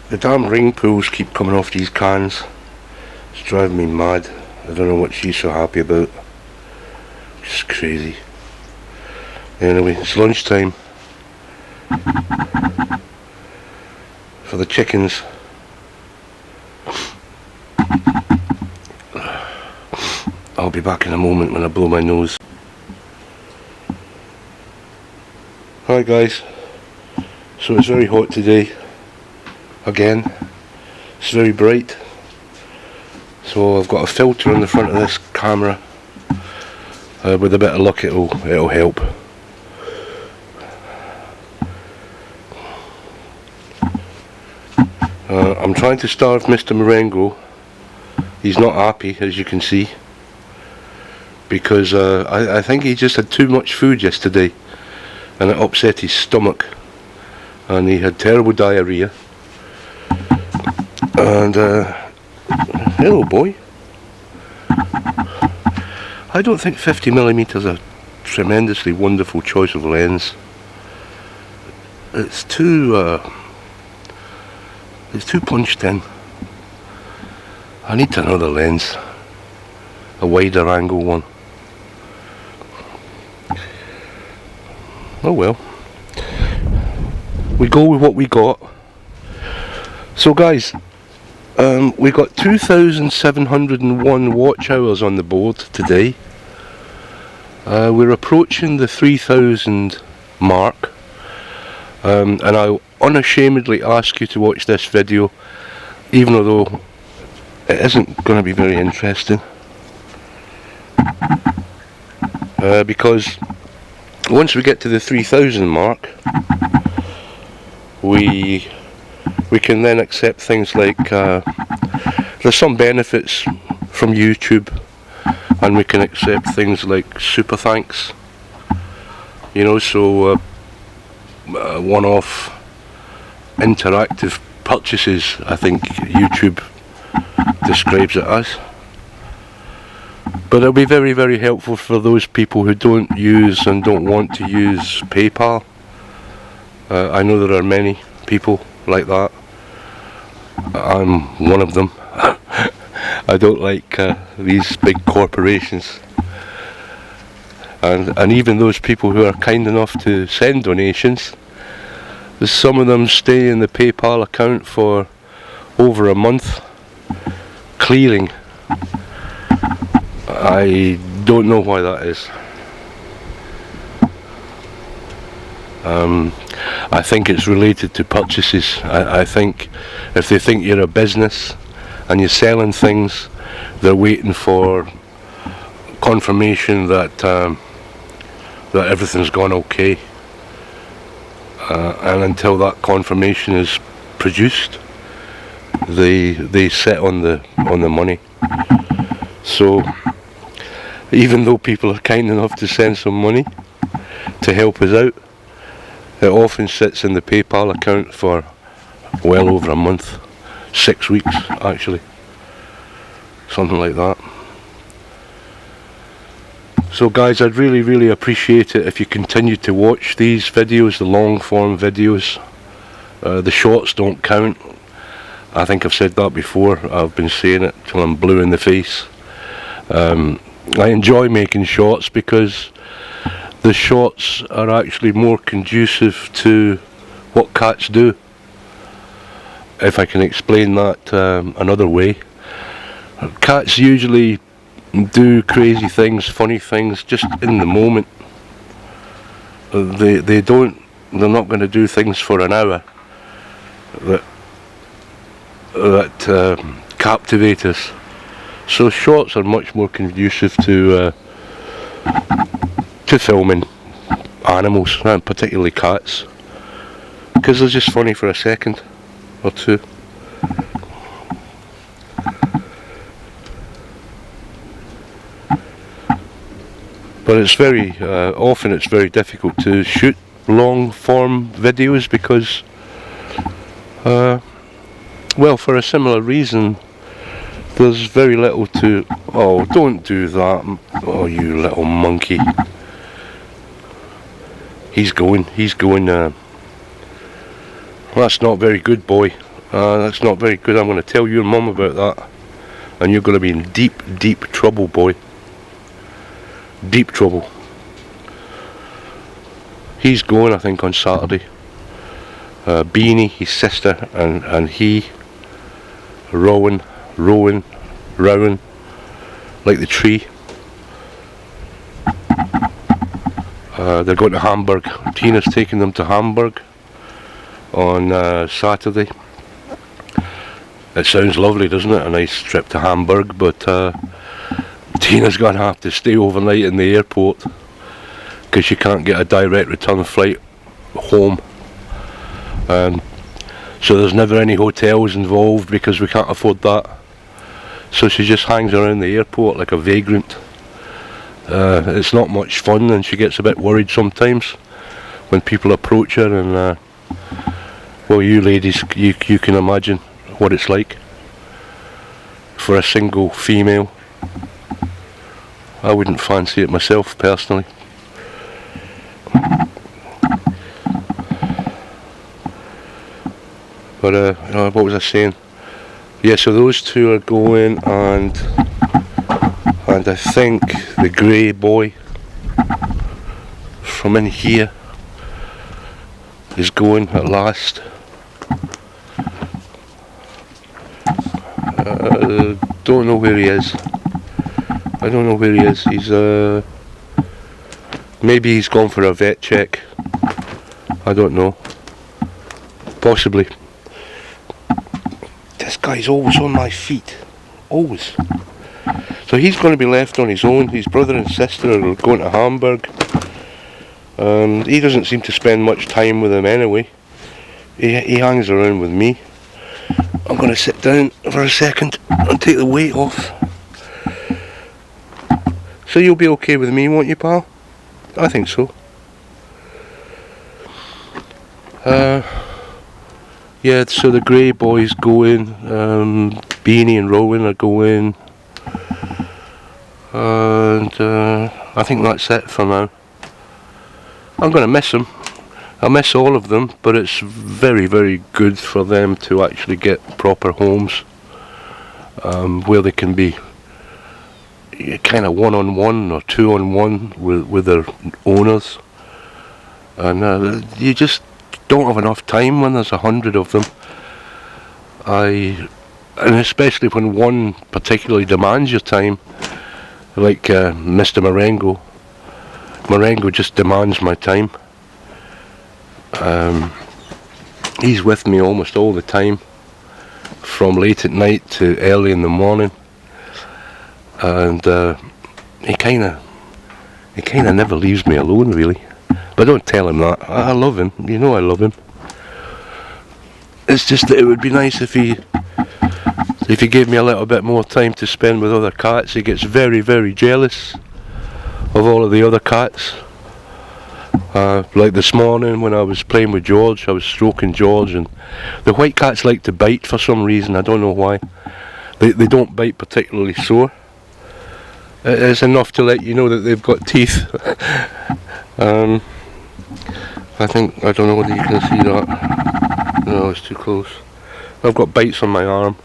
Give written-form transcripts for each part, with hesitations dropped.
The damn ring pulls keep coming off these cans. It's driving me mad. I don't know what she's so happy about. It's crazy. Anyway, it's lunchtime for the chickens. I'll be back in a moment when I blow my nose. Hi guys. So it's very hot today. Again. It's very bright. So I've got a filter on the front of this camera. With a bit of luck it'll help. I'm trying to starve Mr. Marengo. He's not happy, as you can see, because I think he just had too much food yesterday and it upset his stomach and he had terrible diarrhea. And hello boy. I don't think 50mm is a tremendously wonderful choice of lens. It's too punched in. I need another lens, a wider angle one. Oh well, we go with what we got. So guys, we got 2,701 watch hours on the board today. We're approaching the 3,000 mark, and I unashamedly ask you to watch this video, even though it isn't going to be very interesting, because once we get to the 3,000 mark, we can then accept things like there's some benefits from YouTube, and we can accept things like super thanks, you know, so one-off interactive purchases, I think YouTube describes it as. But it'll be very, very helpful for those people who don't use and don't want to use PayPal. I know there are many people like that. I'm one of them. I don't like these big corporations, and even those people who are kind enough to send donations, some of them stay in the PayPal account for over a month clearing. I don't know why that is. I think it's related to purchases. I think if they think you're a business and you're selling things, they're waiting for confirmation that that everything's gone okay, and until that confirmation is produced, they sit on the money. So even though people are kind enough to send some money to help us out, it often sits in the PayPal account for well over a month, 6 weeks actually, something like that. So guys, I'd really, really appreciate it if you continue to watch these videos, the long form videos. The shorts don't count. I think I've said that before. I've been saying it till I'm blue in the face. I enjoy making shorts because the shorts are actually more conducive to what cats do. If I can explain that another way. Cats usually do crazy things, funny things, just in the moment. They're not going to do things for an hour that captivate us. So shorts are much more conducive to filming animals, and particularly cats, because they're just funny for a second or two. But it's very often it's very difficult to shoot long form videos because well, for a similar reason, there's very little to... Oh, don't do that. Oh, you little monkey. He's going. That's not very good, boy. That's not very good. I'm going to tell your mum about that. And you're going to be in deep, deep trouble, boy. Deep trouble. He's going, I think, on Saturday. Beanie, his sister, and he, rowing, like the tree. They're going to Hamburg. Tina's taking them to Hamburg on Saturday. It sounds lovely, doesn't it? A nice trip to Hamburg, but Tina's going to have to stay overnight in the airport because she can't get a direct return flight home. So there's never any hotels involved because we can't afford that. So she just hangs around the airport like a vagrant. It's not much fun, and she gets a bit worried sometimes when people approach her, and well, you ladies, you can imagine what it's like for a single female. I wouldn't fancy it myself personally. But what was I saying? Yeah, so those two are going, and I think the grey boy from in here is going at last. Don't know where he is. I don't know where he is. He's maybe he's gone for a vet check. I don't know. Possibly. This guy's always on my feet. Always. So he's going to be left on his own. His brother and sister are going to Hamburg. He doesn't seem to spend much time with them anyway. He hangs around with me. I'm going to sit down for a second and take the weight off. So you'll be okay with me, won't you, pal? I think so. Yeah, so the grey boy's going, Beanie and Rowan are going, and I think that's it for now. I'm going to miss them. I miss all of them, but it's very, very good for them to actually get proper homes where they can be kind of one-on-one or two-on-one with their owners. And you just don't have enough time when there's 100 of them. And especially when one particularly demands your time, like Mr. Marengo. Marengo just demands my time. He's with me almost all the time, from late at night to early in the morning, and he kind of never leaves me alone, really. But don't tell him that. I love him. You know I love him. It's just that it would be nice if he gave me a little bit more time to spend with other cats. He gets very, very jealous of all of the other cats. Like this morning when I was playing with George, I was stroking George, and the white cats like to bite for some reason. I don't know why. They don't bite particularly sore. It's enough to let you know that they've got teeth. I don't know whether you can see that. No, it's too close. I've got bites on my arm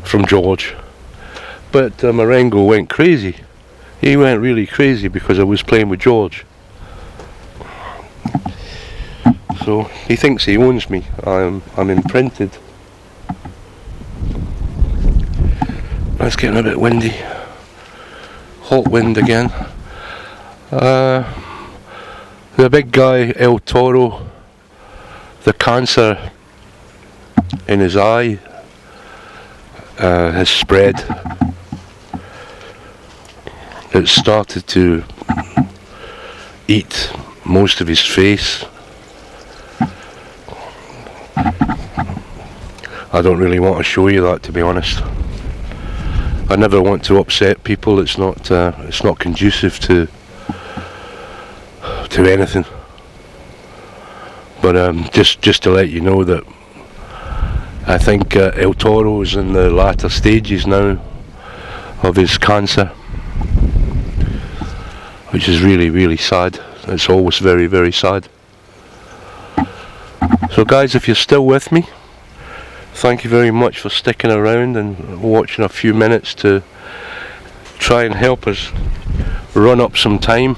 from George. But Marengo went crazy. He went really crazy because I was playing with George. So he thinks he owns me. I'm imprinted. It's getting a bit windy. Hot wind again. The big guy, El Toro, the cancer in his eye has spread. It started to eat most of his face. I don't really want to show you that, to be honest. I never want to upset people. It's not conducive to anything. But just to let you know that I think El Toro is in the latter stages now of his cancer, which is really, really sad. It's always very, very sad. So guys, if you're still with me, thank you very much for sticking around and watching a few minutes to try and help us run up some time.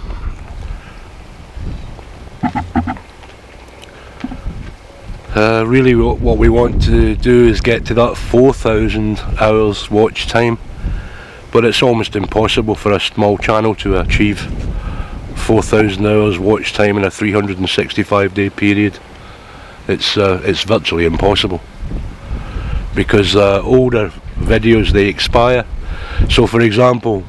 Really what we want to do is get to that 4,000 hours watch time, but it's almost impossible for a small channel to achieve 4,000 hours watch time in a 365-day period. It's virtually impossible, because older videos, they expire. So for example,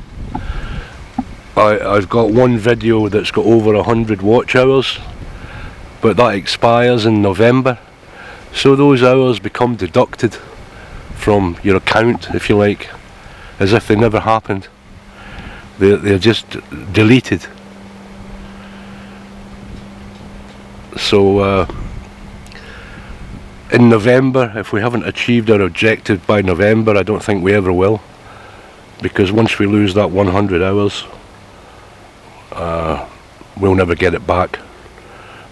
I've got one video that's got over 100 watch hours, but that expires in November, so those hours become deducted from your account, if you like, as if they never happened. They're just deleted. So in November, if we haven't achieved our objective by November, I don't think we ever will, because once we lose that 100 hours, we'll never get it back.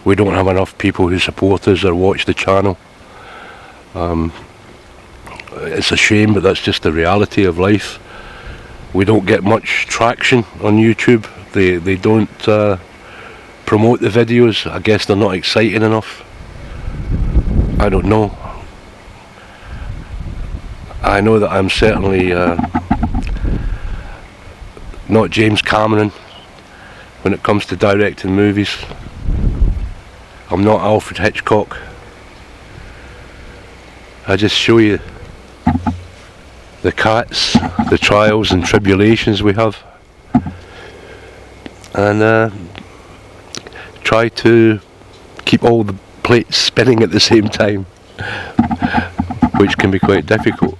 We don't have enough people who support us or watch the channel. It's a shame, but that's just the reality of life. We don't get much traction on YouTube. They don't promote the videos. I guess they're not exciting enough. I don't know. I know that I'm certainly not James Cameron when it comes to directing movies. I'm not Alfred Hitchcock. I just show you the cats, the trials and tribulations we have, and try to keep all the plates spinning at the same time, which can be quite difficult,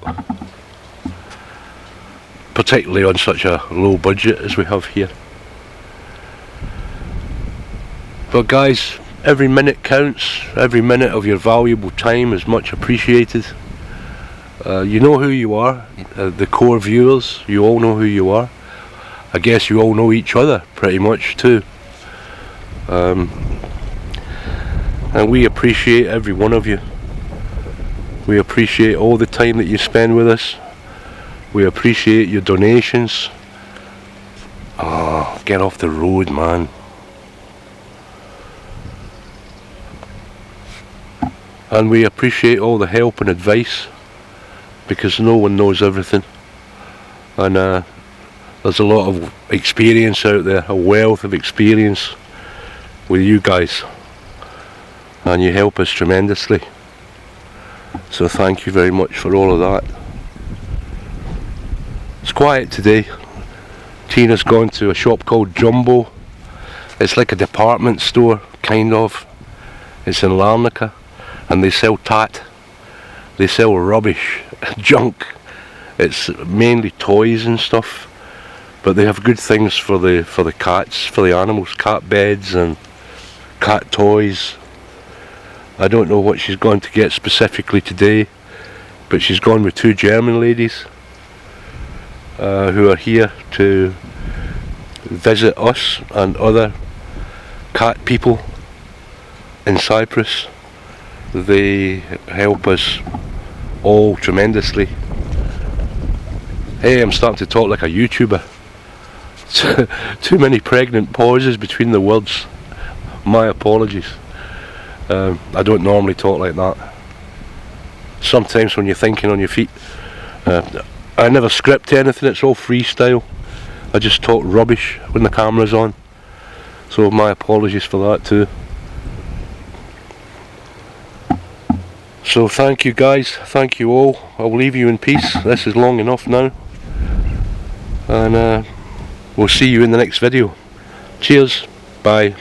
particularly on such a low budget as we have here. But guys, every minute counts. Every minute of your valuable time is much appreciated. You know who you are, the core viewers, you all know who you are. I guess you all know each other pretty much too. And we appreciate every one of you. We appreciate all the time that you spend with us. We appreciate your donations. Oh, get off the road, man. And we appreciate all the help and advice, because no one knows everything. And there's a lot of experience out there, a wealth of experience with you guys. And you help us tremendously. So thank you very much for all of that. It's quiet today. Tina's gone to a shop called Jumbo. It's like a department store, kind of. It's in Larnaca, and they sell tat. They sell rubbish, junk. It's mainly toys and stuff, but they have good things for the cats, for the animals, cat beds and cat toys. I don't know what she's gone to get specifically today, but she's gone with two German ladies who are here to visit us and other cat people in Cyprus. They help us all tremendously. Hey, I'm starting to talk like a YouTuber. Too many pregnant pauses between the words. My apologies. I don't normally talk like that. Sometimes when you're thinking on your feet, I never script anything, it's all freestyle. I just talk rubbish when the camera's on. So my apologies for that too. So thank you guys, thank you all. I'll leave you in peace. This is long enough now. And we'll see you in the next video. Cheers, bye.